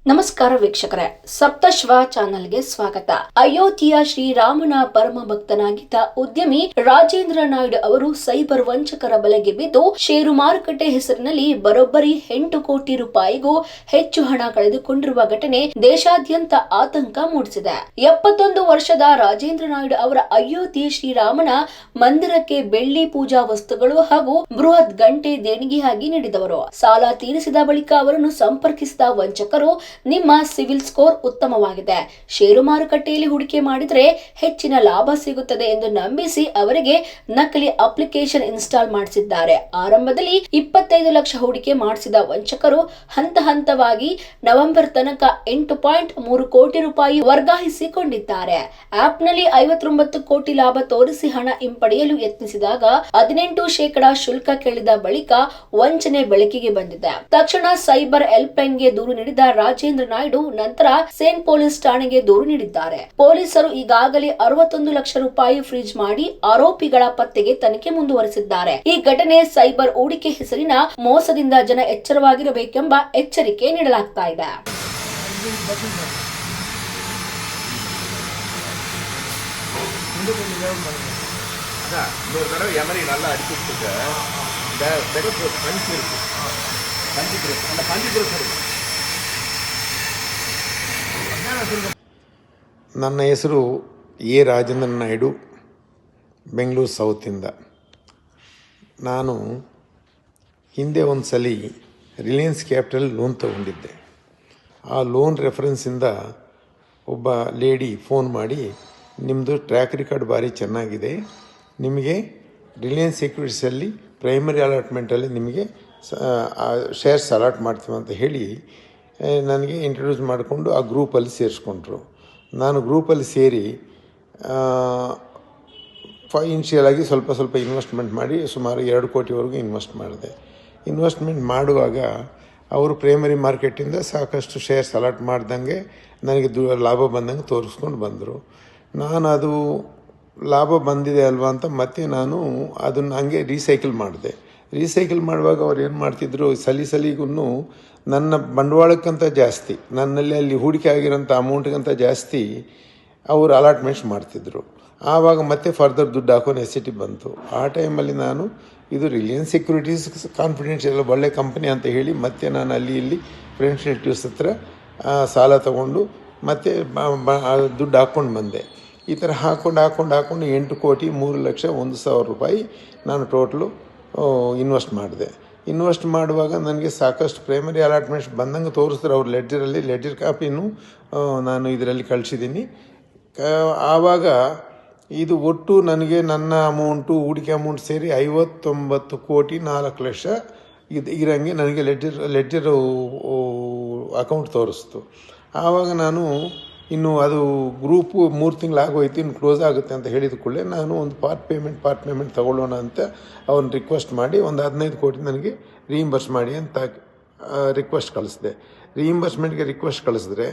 ನಮಸ್ಕಾರ ವೀಕ್ಷಕರೇ, ಸಪ್ತಶ್ವ ಚಾನೆಲ್ಗೆ ಸ್ವಾಗತ. ಅಯೋಧ್ಯೆಯ ಶ್ರೀರಾಮನ ಪರಮ ಭಕ್ತನಾಗಿದ್ದ ಉದ್ಯಮಿ ರಾಜೇಂದ್ರ ನಾಯ್ಡು ಅವರು ಸೈಬರ್ ವಂಚಕರ ಬಲೆಗೆ ಬಿದ್ದು ಷೇರು ಮಾರುಕಟ್ಟೆ ಹೆಸರಿನಲ್ಲಿ ಬರೋಬ್ಬರಿ 8 ಕೋಟಿ ರೂಪಾಯಿಗೂ ಹೆಚ್ಚು ಹಣ ಕಳೆದುಕೊಂಡಿರುವ ಘಟನೆ ದೇಶಾದ್ಯಂತ ಆತಂಕ ಮೂಡಿಸಿದೆ. 71 ವರ್ಷದ ರಾಜೇಂದ್ರ ನಾಯ್ಡು ಅವರ ಅಯೋಧ್ಯೆ ಶ್ರೀರಾಮನ ಮಂದಿರಕ್ಕೆ ಬೆಳ್ಳಿ ಪೂಜಾ ವಸ್ತುಗಳು ಹಾಗೂ ಬೃಹತ್ ಗಂಟೆ ದೇಣಿಗೆಯಾಗಿ ನೀಡಿದವರು. ಸಾಲ ತೀರಿಸಿದ ಬಳಿಕ ಅವರನ್ನು ಸಂಪರ್ಕಿಸಿದ ವಂಚಕರು, ನಿಮ್ಮ ಸಿವಿಲ್ ಸ್ಕೋರ್ ಉತ್ತಮವಾಗಿದೆ, ಷೇರು ಮಾರುಕಟ್ಟೆಯಲ್ಲಿ ಹೂಡಿಕೆ ಮಾಡಿದರೆ ಹೆಚ್ಚಿನ ಲಾಭ ಸಿಗುತ್ತದೆ ಎಂದು ನಂಬಿಸಿ ಅವರಿಗೆ ನಕಲಿ ಅಪ್ಲಿಕೇಶನ್ ಇನ್ಸ್ಟಾಲ್ ಮಾಡಿಸಿದ್ದಾರೆ. ಆರಂಭದಲ್ಲಿ 25 ಲಕ್ಷ ಹೂಡಿಕೆ ಮಾಡಿಸಿದ ವಂಚಕರು ಹಂತ ಹಂತವಾಗಿ ನವೆಂಬರ್ ತನಕ 8.3 ಕೋಟಿ ರೂಪಾಯಿ ವರ್ಗಾಯಿಸಿಕೊಂಡಿದ್ದಾರೆ. ಆಪ್ನಲ್ಲಿ 59 ಕೋಟಿ ಲಾಭ ತೋರಿಸಿ ಹಣ ಹಿಂಪಡೆಯಲು ಯತ್ನಿಸಿದಾಗ 18% ಶುಲ್ಕ ಕೇಳಿದ ಬಳಿಕ ವಂಚನೆ ಬೆಳಕಿಗೆ ಬಂದಿದೆ. ತಕ್ಷಣ ಸೈಬರ್ ಹೆಲ್ಪ್ಲೈನ್ಗೆ ದೂರು ನೀಡಿದ ರಾಜೇಂದ್ರ ನಾಯ್ಡು ನಂತರ ಸೇನ್ ಪೊಲೀಸ್ ಠಾಣೆಗೆ ದೂರು ನೀಡಿದ್ದಾರೆ. ಪೊಲೀಸರು ಈಗಾಗಲೇ 61 ಲಕ್ಷ ರೂಪಾಯಿ ಫ್ರೀಜ್ ಮಾಡಿ ಆರೋಪಿಗಳ ಪತ್ತೆಗೆ ತನಿಖೆ ಮುಂದುವರೆಸಿದ್ದಾರೆ. ಈ ಘಟನೆ ಸೈಬರ್ ಹೂಡಿಕೆ ಹೆಸರಿನ ಮೋಸದಿಂದ ಜನ ಎಚ್ಚರವಾಗಿರಬೇಕೆಂಬ ಎಚ್ಚರಿಕೆ ನೀಡಲಾಗ್ತಾ ಇದೆ. ನನ್ನ ಹೆಸರು ಎ ರಾಜೇಂದ್ರ ನಾಯ್ಡು, ಬೆಂಗಳೂರು ಸೌತಿಂದ. ನಾನು ಹಿಂದೆ ಒಂದು ಸಲ ರಿಲಯನ್ಸ್ ಕ್ಯಾಪಿಟಲ್ ಲೋನ್ ತಗೊಂಡಿದ್ದೆ. ಆ ಲೋನ್ ರೆಫರೆನ್ಸಿಂದ ಒಬ್ಬ ಲೇಡಿ ಫೋನ್ ಮಾಡಿ, ನಿಮ್ಮದು ಟ್ರ್ಯಾಕ್ ರೆಕಾರ್ಡ್ ಭಾರಿ ಚೆನ್ನಾಗಿದೆ, ನಿಮಗೆ ರಿಲಯನ್ಸ್ ಸೆಕ್ಯೂರಿಟೀಸಲ್ಲಿ ಪ್ರೈಮರಿ ಅಲಾಟ್ಮೆಂಟಲ್ಲಿ ನಿಮಗೆ ಶೇರ್ಸ್ ಅಲಾಟ್ ಮಾಡ್ತೀವಿ ಅಂತ ಹೇಳಿ ನನಗೆ ಇಂಟ್ರೊಡ್ಯೂಸ್ ಮಾಡಿಕೊಂಡು ಆ ಗ್ರೂಪಲ್ಲಿ ಸೇರಿಸ್ಕೊಂಡ್ರು. ನಾನು ಗ್ರೂಪಲ್ಲಿ ಸೇರಿ ಇನಿಷಿಯಲ್ ಆಗಿ ಸ್ವಲ್ಪ ಇನ್ವೆಸ್ಟ್ಮೆಂಟ್ ಮಾಡಿ ಸುಮಾರು 2 ಕೋಟಿವರೆಗೂ ಇನ್ವೆಸ್ಟ್ ಮಾಡಿದೆ. ಇನ್ವೆಸ್ಟ್ಮೆಂಟ್ ಮಾಡುವಾಗ ಅವರು ಪ್ರೈಮರಿ ಮಾರ್ಕೆಟಿಂದ ಸಾಕಷ್ಟು ಶೇರ್ಸ್ ಅಲಾಟ್ ಮಾಡ್ದಂಗೆ ನನಗೆ ಲಾಭ ಬಂದಂಗೆ ತೋರಿಸ್ಕೊಂಡು ಬಂದರು. ನಾನು ಅದು ಲಾಭ ಬಂದಿದೆ ಅಲ್ವಾ ಅಂತ ಮತ್ತೆ ನಾನು ಅದನ್ನು ಹಂಗೆ ರೀಸೈಕಲ್ ಮಾಡಿದೆ. ರೀಸೈಕಲ್ ಮಾಡುವಾಗ ಅವ್ರು ಏನು ಮಾಡ್ತಿದ್ರು, ಸಲಿಗೂ ನನ್ನ ಬಂಡವಾಳಕ್ಕಂತ ಜಾಸ್ತಿ, ನನ್ನಲ್ಲಿ ಅಲ್ಲಿ ಹೂಡಿಕೆ ಆಗಿರೋಂಥ ಅಮೌಂಟ್ಗಿಂತ ಜಾಸ್ತಿ ಅವರು ಅಲಾಟ್ಮೆಂಟ್ಸ್ ಮಾಡ್ತಿದ್ರು. ಆವಾಗ ಮತ್ತೆ ಫರ್ದರ್ ದುಡ್ಡು ಹಾಕೋ ನೆಸಿಟಿ ಬಂತು. ಆ ಟೈಮಲ್ಲಿ ನಾನು ಇದು ರಿಲಯನ್ಸ್ ಸೆಕ್ಯೂರಿಟೀಸ್ ಕಾನ್ಫಿಡೆನ್ಷಿಯಲ್ ಒಳ್ಳೆ ಕಂಪನಿ ಅಂತ ಹೇಳಿ ಮತ್ತೆ ನಾನು ಇಲ್ಲಿ ಫ್ರೆಂಡ್ಸ್ ರಿಲೇಟಿವ್ಸ್ ಹತ್ರ ಸಾಲ ತಗೊಂಡು ಮತ್ತೆ ದುಡ್ಡು ಹಾಕ್ಕೊಂಡು ಬಂದೆ. ಈ ಥರ ಹಾಕ್ಕೊಂಡು 8 ಕೋಟಿ 3 ಲಕ್ಷ 1,000 ರೂಪಾಯಿ ನಾನು ಟೋಟ್ಲು ಇನ್ವೆಸ್ಟ್ ಮಾಡಿದೆ. ಇನ್ವೆಸ್ಟ್ ಮಾಡುವಾಗ ನನಗೆ ಸಾಕಷ್ಟು ಪ್ರೈಮರಿ ಅಲಾಟ್ಮೆಂಟ್ಸ್ ಬಂದಂಗೆ ತೋರಿಸಿದ್ರು. ಅವ್ರ ಲೆಡ್ಜರ್ ಕಾಪಿನೂ ನಾನು ಇದರಲ್ಲಿ ಕಳಿಸಿದ್ದೀನಿ. ಆವಾಗ ಇದು ಒಟ್ಟು ನನಗೆ ನನ್ನ ಅಮೌಂಟು ಹೂಡಿಕೆ ಅಮೌಂಟ್ ಸೇರಿ 59 ಕೋಟಿ 4 ಲಕ್ಷ ಇರಂಗೆ ನನಗೆ ಲೆಡ್ಜರ್ ಅಕೌಂಟ್ ತೋರಿಸ್ತು. ಆವಾಗ ನಾನು ಇನ್ನು ಅದು ಗ್ರೂಪು 3 ತಿಂಗಳಾಗೋಯ್ತು, ಇನ್ನು ಕ್ಲೋಸ್ ಆಗುತ್ತೆ ಅಂತ ಹೇಳಿದ ಕೂಡಲೇ ನಾನು ಒಂದು ಪಾರ್ಟ್ ಪೇಮೆಂಟ್ ತಗೊಳ್ಳೋಣ ಅಂತ ಅವ್ನು ರಿಕ್ವೆಸ್ಟ್ ಮಾಡಿ ಒಂದು 15 ಕೋಟಿ ನನಗೆ ರೀಇಂಬರ್ಸ್ ಮಾಡಿ ಅಂತ ರಿಕ್ವೆಸ್ಟ್ ಕಳಿಸಿದೆ. ರೀಇಂಬರ್ಸ್ಮೆಂಟ್ಗೆ ರಿಕ್ವೆಸ್ಟ್ ಕಳಿಸಿದ್ರೆ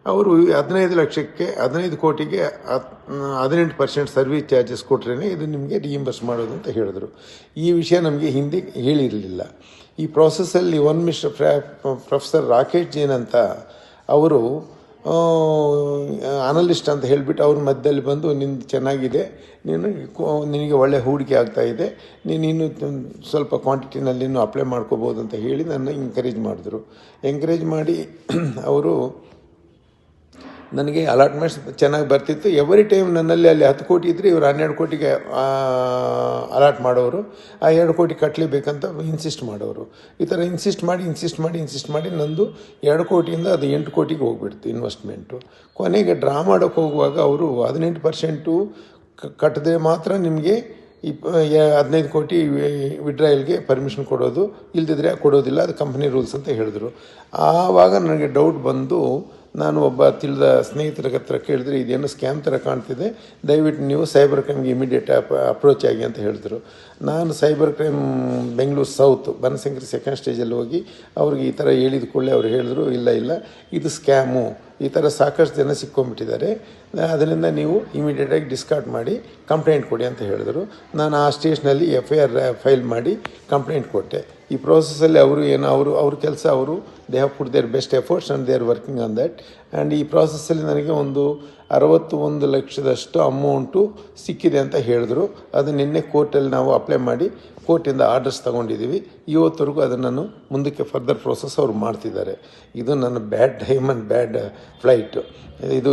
ಅವರು 15 ಲಕ್ಷಕ್ಕೆ 15 ಕೋಟಿಗೆ 18% ಸರ್ವಿಸ್ ಚಾರ್ಜಸ್ ಕೊಟ್ರೇ ಇದು ನಿಮಗೆ ರೀಇಂಬರ್ಸ್ ಮಾಡೋದು ಅಂತ ಹೇಳಿದ್ರು. ಈ ವಿಷಯ ನಮಗೆ ಹಿಂದೆ ಹೇಳಿರಲಿಲ್ಲ. ಈ ಪ್ರಾಸೆಸ್ಸಲ್ಲಿ ಮಿಸ್ಟರ್ ಪ್ರೊಫೆಸರ್ ರಾಕೇಶ್ ಜೈನ್ ಅಂತ ಅವರು ಅನಲಿಸ್ಟ್ ಅಂತ ಹೇಳಿಬಿಟ್ಟು ಅವ್ರ ಮಧ್ಯದಲ್ಲಿ ಬಂದು, ನಿಂದು ಚೆನ್ನಾಗಿದೆ, ನಿನಗೆ ಒಳ್ಳೆ ಹೂಡಿಕೆ ಆಗ್ತಾಯಿದೆ, ನೀನು ಸ್ವಲ್ಪ ಕ್ವಾಂಟಿಟಿನಲ್ಲಿ ಇನ್ನೂ ಅಪ್ಲೈ ಮಾಡ್ಕೋಬೋದು ಅಂತ ಹೇಳಿ ನನ್ನ ಎಂಕರೇಜ್ ಮಾಡಿದ್ರು. ಎಂಕರೇಜ್ ಮಾಡಿ ಅವರು ನನಗೆ ಅಲಾಟ್ಮೆಂಟ್ಸ್ ಚೆನ್ನಾಗಿ ಬರ್ತಿತ್ತು. ಎವ್ರಿ ಟೈಮ್ ನನ್ನಲ್ಲಿ ಅಲ್ಲಿ 10 ಕೋಟಿ ಇದ್ದರೆ ಇವರು 12 ಕೋಟಿಗೆ ಅಲಾಟ್ ಮಾಡೋರು, ಆ 2 ಕೋಟಿ ಕಟ್ಟಲೇಬೇಕಂತ ಇನ್ಸಿಸ್ಟ್ ಮಾಡೋರು. ಈ ಥರ ಇನ್ಸಿಸ್ಟ್ ಮಾಡಿ ನಂದು 2 ಕೋಟಿಯಿಂದ ಅದು 8 ಕೋಟಿಗೆ ಹೋಗ್ಬಿಡ್ತು ಇನ್ವೆಸ್ಟ್ಮೆಂಟು. ಕೊನೆಗೆ ಡ್ರಾ ಮಾಡೋಕ್ಕೆ ಹೋಗುವಾಗ ಅವರು 18% ಕಟ್ಟಿದ್ರೆ ಮಾತ್ರ ನಿಮಗೆ 15 ಕೋಟಿ ವಿಡ್ರಾಯಲ್ಗೆ ಪರ್ಮಿಷನ್ ಕೊಡೋದು, ಇಲ್ದಿದ್ರೆ ಕೊಡೋದಿಲ್ಲ, ಅದು ಕಂಪ್ನಿ ರೂಲ್ಸ್ ಅಂತ ಹೇಳಿದ್ರು. ಆವಾಗ ನನಗೆ ಡೌಟ್ ಬಂದು ನಾನು ಒಬ್ಬ ತಿಳಿದ ಸ್ನೇಹಿತರ ಹತ್ರ ಕೇಳಿದ್ರೆ, ಇದೇನು ಸ್ಕ್ಯಾಮ್ ಥರ ಕಾಣ್ತಿದೆ, ದಯವಿಟ್ಟು ನೀವು ಸೈಬರ್ ಕ್ರೈಮ್ಗೆ ಇಮಿಡಿಯೇಟ್ ಅಪ್ರೋಚ್ ಆಗಿ ಅಂತ ಹೇಳಿದ್ರು. ನಾನು cyber crime Bengaluru south Banashankari 2nd ಸ್ಟೇಜಲ್ಲಿ ಹೋಗಿ ಅವ್ರಿಗೆ ಈ ಥರ ಹೇಳಿದ ಕೂಡಲೇ ಅವ್ರು ಹೇಳಿದ್ರು, ಇಲ್ಲ ಇದು ಸ್ಕ್ಯಾಮು, ಈ ಥರ ಸಾಕಷ್ಟು ಜನ ಸಿಕ್ಕೊಂಡ್ಬಿಟ್ಟಿದ್ದಾರೆ, ಅದರಿಂದ ನೀವು ಇಮಿಡಿಯೇಟಾಗಿ ಡಿಸ್ಕಾರ್ಡ್ ಮಾಡಿ ಕಂಪ್ಲೇಂಟ್ ಕೊಡಿ ಅಂತ ಹೇಳಿದ್ರು. ನಾನು ಆ ಸ್ಟೇಷನಲ್ಲಿ FIR ಫೈಲ್ ಮಾಡಿ ಕಂಪ್ಲೇಂಟ್ ಕೊಟ್ಟೆ. ಈ ಪ್ರೋಸೆಸ್ಸಲ್ಲಿ ಅವರು ಅವ್ರ ಕೆಲಸ ಅವರು they have put there best efforts and they are working on that. And ಈ ಪ್ರಾಸೆಸ್ಸಲ್ಲಿ ನನಗೆ ಒಂದು 61 ಲಕ್ಷದಷ್ಟು ಅಮೌಂಟು ಸಿಕ್ಕಿದೆ ಅಂತ ಹೇಳಿದ್ರು. ಅದು ನಿನ್ನೆ ಕೋರ್ಟಲ್ಲಿ ನಾವು ಅಪ್ಲೈ ಮಾಡಿ ಕೋರ್ಟಿಂದ ಆರ್ಡರ್ಸ್ ತೊಗೊಂಡಿದ್ದೀವಿ. ಇವತ್ತವರೆಗೂ ಅದನ್ನು ಮುಂದಕ್ಕೆ ಫರ್ದರ್ ಪ್ರೋಸೆಸ್ ಅವ್ರು ಮಾಡ್ತಿದ್ದಾರೆ. ಇದು ನನ್ನ bad time and bad flight. ಇದು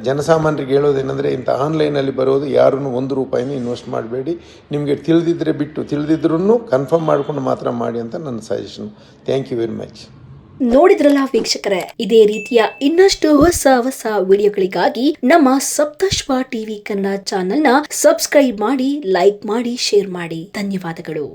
ಜನಸಾಮಾನ್ಯರಿಗೆ ಹೇಳೋದೇನೆಂದರೆ, ಇಂಥ ಆನ್ಲೈನಲ್ಲಿ ಬರೋದು ಯಾರೂ ₹1 ಇನ್ವೆಸ್ಟ್ ಮಾಡಬೇಡಿ. ನಿಮಗೆ ತಿಳಿದಿದ್ದರೆ ಬಿಟ್ಟು, ತಿಳಿದಿದ್ರೂ ಕನ್ಫರ್ಮ್ ಮಾಡಿಕೊಂಡು ಮಾತ್ರ ಮಾಡಿ ಅಂತ ನನ್ನ suggestion. Thank you very much. ನೋಡಿದ್ರಲ್ಲ ವೀಕ್ಷಕರೇ, ಇದೇ ರೀತಿಯ ಇನ್ನಷ್ಟು ಹೊಸ ವಿಡಿಯೋಗಳಿಗಾಗಿ ನಮ್ಮ ಸಪ್ತಶ್ವ ಟಿವಿ ಕನ್ನಡ ಚಾನೆಲ್ನ ಸಬ್ಸ್ಕ್ರೈಬ್ ಮಾಡಿ, ಲೈಕ್ ಮಾಡಿ, ಶೇರ್ ಮಾಡಿ. ಧನ್ಯವಾದಗಳು.